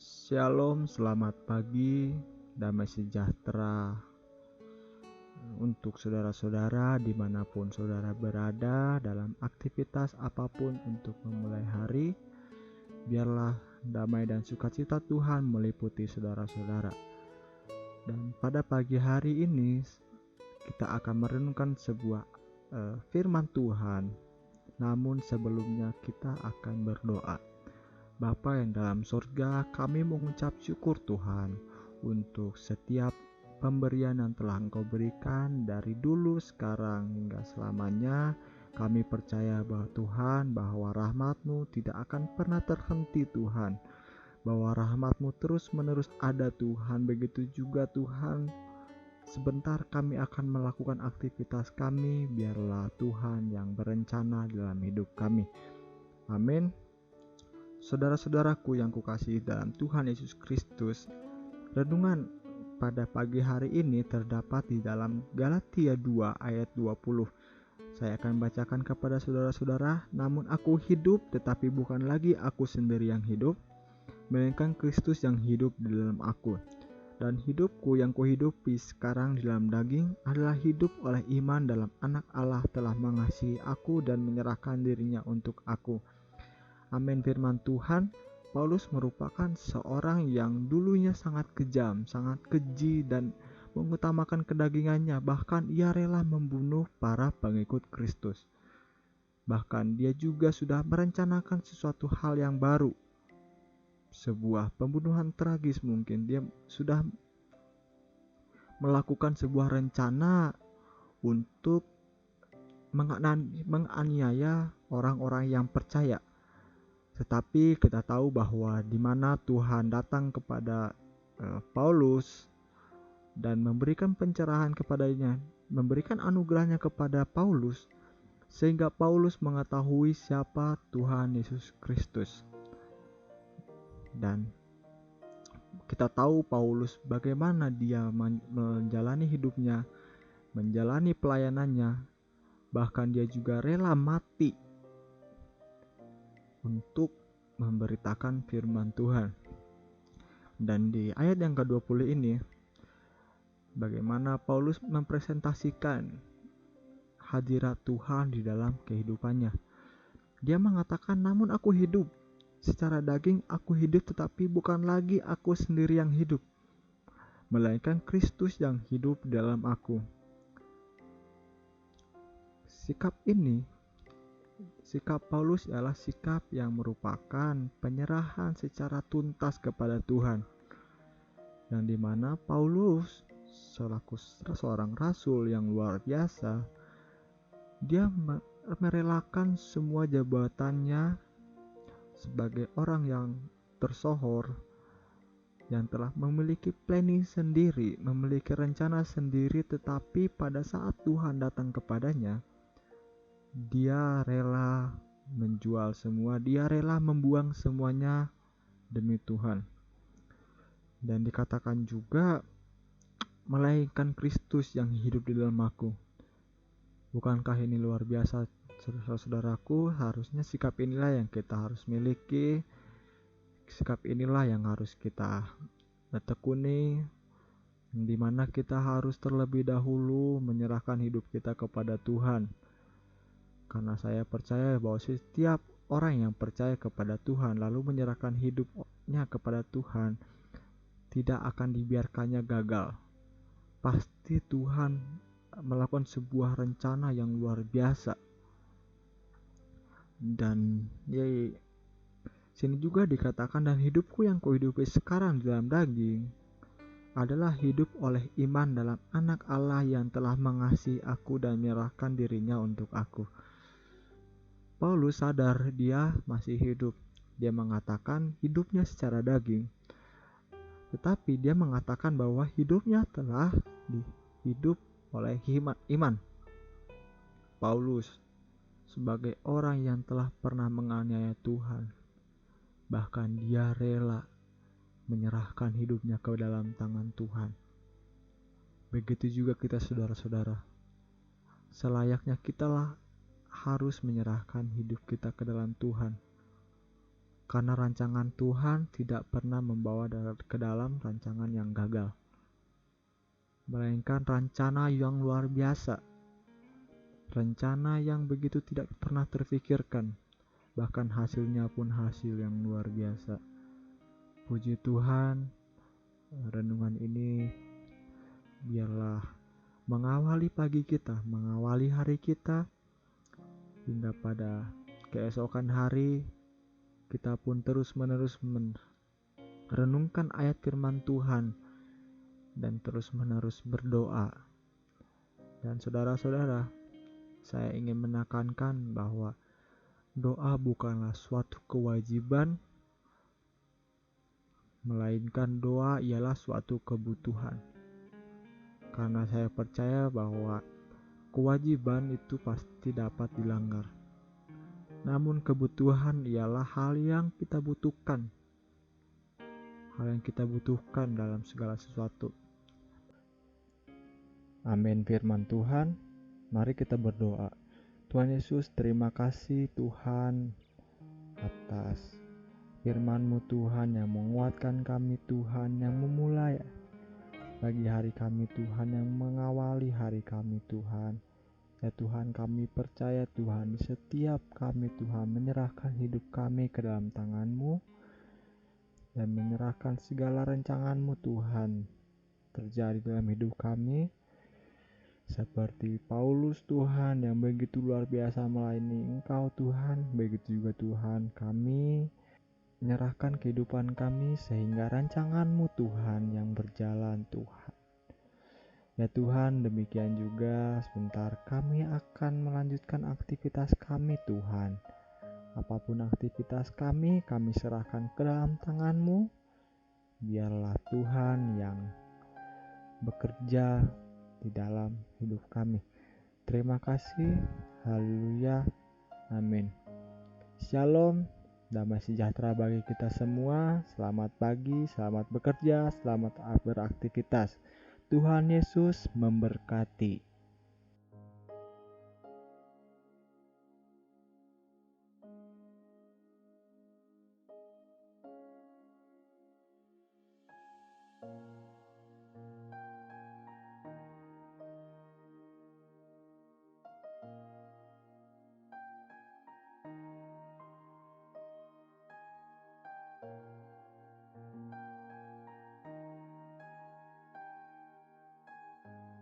Shalom, selamat pagi, damai sejahtera untuk saudara-saudara dimanapun saudara berada dalam aktivitas apapun untuk memulai hari. Biarlah damai dan sukacita Tuhan meliputi saudara-saudara. Dan pada pagi hari ini kita akan merenungkan sebuah firman Tuhan. Namun sebelumnya kita akan berdoa. Bapa yang dalam surga, kami mengucap syukur Tuhan untuk setiap pemberian yang telah Engkau berikan dari dulu, sekarang, hingga selamanya. Kami percaya bahwa Tuhan, bahwa rahmat-Mu tidak akan pernah terhenti Tuhan, bahwa rahmat-Mu terus-menerus ada Tuhan. Begitu juga Tuhan, sebentar kami akan melakukan aktivitas kami, biarlah Tuhan yang berencana dalam hidup kami. Amin. Saudara-saudaraku yang kukasihi dalam Tuhan Yesus Kristus, renungan pada pagi hari ini terdapat di dalam Galatia 2 ayat 20. Saya akan bacakan kepada saudara-saudara. Namun aku hidup, tetapi bukan lagi aku sendiri yang hidup, melainkan Kristus yang hidup di dalam aku. Dan hidupku yang kuhidupi sekarang di dalam daging adalah hidup oleh iman dalam Anak Allah telah mengasihi aku dan menyerahkan dirinya untuk aku. Amin. Firman Tuhan. Paulus merupakan seorang yang dulunya sangat kejam, sangat keji, dan mengutamakan kedagingannya. Bahkan ia rela membunuh para pengikut Kristus. Bahkan dia juga sudah merencanakan sesuatu hal yang baru, sebuah pembunuhan tragis. Mungkin dia sudah melakukan sebuah rencana untuk menganiaya orang-orang yang percaya. Tetapi kita tahu bahwa di mana Tuhan datang kepada Paulus dan memberikan pencerahan kepadanya, memberikan anugerahnya kepada Paulus, sehingga Paulus mengetahui siapa Tuhan Yesus Kristus. Dan kita tahu Paulus bagaimana dia menjalani hidupnya, menjalani pelayanannya, bahkan dia juga rela mati untuk memberitakan firman Tuhan. Dan di ayat yang ke-20 ini, bagaimana Paulus mempresentasikan hadirat Tuhan di dalam kehidupannya. Dia mengatakan, namun aku hidup, secara daging aku hidup, tetapi bukan lagi aku sendiri yang hidup, melainkan Kristus yang hidup dalam aku. Sikap Paulus adalah sikap yang merupakan penyerahan secara tuntas kepada Tuhan, yang dimana Paulus selaku seorang rasul yang luar biasa, dia merelakan semua jabatannya sebagai orang yang tersohor, yang telah memiliki planning sendiri, memiliki rencana sendiri, tetapi pada saat Tuhan datang kepadanya, dia rela menjual semua, dia rela membuang semuanya demi Tuhan. Dan dikatakan juga, melainkan Kristus yang hidup di dalam aku. Bukankah ini luar biasa, saudaraku? Harusnya sikap inilah yang kita harus miliki, sikap inilah yang harus kita tekuni, di mana kita harus terlebih dahulu menyerahkan hidup kita kepada Tuhan. Karena saya percaya bahwa setiap orang yang percaya kepada Tuhan lalu menyerahkan hidupnya kepada Tuhan, tidak akan dibiarkannya gagal. Pasti Tuhan melakukan sebuah rencana yang luar biasa. Dan sini juga dikatakan, dan hidupku yang kuhidupi sekarang di dalam daging adalah hidup oleh iman dalam Anak Allah yang telah mengasihi aku dan menyerahkan dirinya untuk aku. Paulus sadar dia masih hidup. Dia mengatakan hidupnya secara daging, tetapi dia mengatakan bahwa hidupnya telah dihidup oleh iman. Paulus sebagai orang yang telah pernah menganiaya Tuhan, bahkan dia rela menyerahkan hidupnya ke dalam tangan Tuhan. Begitu juga kita, saudara-saudara. selayaknya kita harus menyerahkan hidup kita ke dalam Tuhan. Karena rancangan Tuhan tidak pernah membawa ke dalam rancangan yang gagal, melainkan rencana yang luar biasa, rencana yang begitu tidak pernah terfikirkan, bahkan hasilnya pun hasil yang luar biasa. Puji Tuhan, renungan ini biarlah mengawali pagi kita, mengawali hari kita, hingga pada keesokan hari kita pun terus-menerus merenungkan ayat firman Tuhan dan terus-menerus berdoa. Dan saudara-saudara, saya ingin menekankan bahwa doa bukanlah suatu kewajiban, melainkan doa ialah suatu kebutuhan. Karena saya percaya bahwa kewajiban itu pasti dapat dilanggar. Namun kebutuhan ialah hal yang kita butuhkan. Hal yang kita butuhkan dalam segala sesuatu. Amin firman Tuhan. Mari kita berdoa. Tuhan Yesus, terima kasih Tuhan atas firman-Mu Tuhan yang menguatkan kami Tuhan, yang memulai pagi hari kami Tuhan, yang mengawali hari kami Tuhan. Ya Tuhan, kami percaya Tuhan, setiap kami Tuhan menyerahkan hidup kami ke dalam tangan-Mu dan menyerahkan segala rancangan-Mu Tuhan terjadi dalam hidup kami. Seperti Paulus Tuhan yang begitu luar biasa melayani Engkau Tuhan, begitu juga Tuhan kami menyerahkan kehidupan kami sehingga rancangan-Mu Tuhan yang berjalan Tuhan. Ya Tuhan, demikian juga sebentar kami akan melanjutkan aktivitas kami Tuhan. Apapun aktivitas kami serahkan ke dalam tangan-Mu. Biarlah Tuhan yang bekerja di dalam hidup kami. Terima kasih. Haleluya. Amin. Shalom. Damai sejahtera bagi kita semua. Selamat pagi, selamat bekerja, selamat beraktivitas. Tuhan Yesus memberkati.